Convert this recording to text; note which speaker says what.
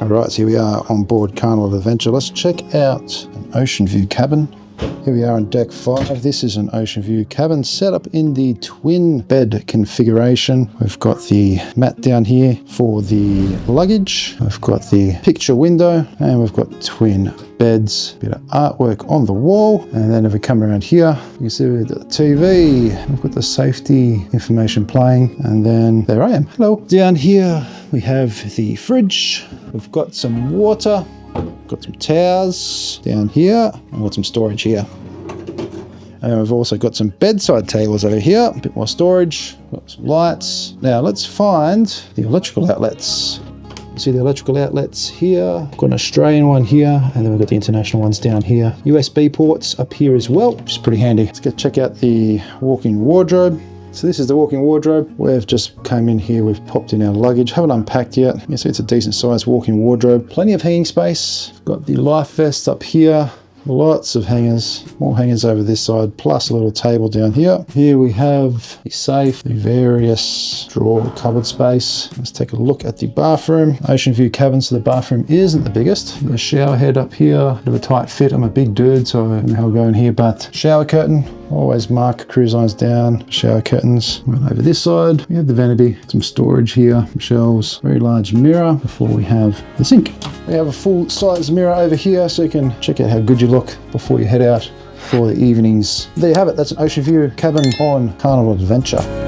Speaker 1: All right, so here we are on board Carnival Adventure. Let's check out an Oceanview cabin. Here we are on deck 5. This is an Oceanview cabin set up in the twin bed configuration. We've got the mat down here for the luggage. We've got the picture window and we've got twin beds. Bit of artwork on the wall. And then if we come around here, you can see we've got the TV. We've got the safety information playing. And then there I am. Hello. Down here we have the fridge. We've got some water. Got some towels down here, and we've got some storage here. And we've also got some bedside tables over here, a bit more storage, got some lights. Now let's find the electrical outlets. You see the electrical outlets here. We've got an Australian one here, and then we've got the international ones down here. USB ports up here as well, which is pretty handy. Let's go check out the walk-in wardrobe. So this is the walk-in wardrobe. We've just come in here, we've popped in our luggage, haven't unpacked yet. You can see it's a decent sized walk-in wardrobe. Plenty of hanging space. Got the life vest up here. Lots of hangers, more hangers over this side, plus a little table down here. Here we have the safe, the various drawer cupboard space. Let's take a look at the bathroom. Oceanview cabin, so the bathroom isn't the biggest. The shower head up here, bit of a tight fit. I'm a big dude, so I don't know how I'll go in here, but shower curtain. Always mark cruise lines down, shower curtains. Right over this side, we have the vanity, some storage here, some shelves, very large mirror before we have the sink. We have a full size mirror over here so you can check out how good you look before you head out for the evenings. There you have it, that's an Oceanview cabin on Carnival Adventure.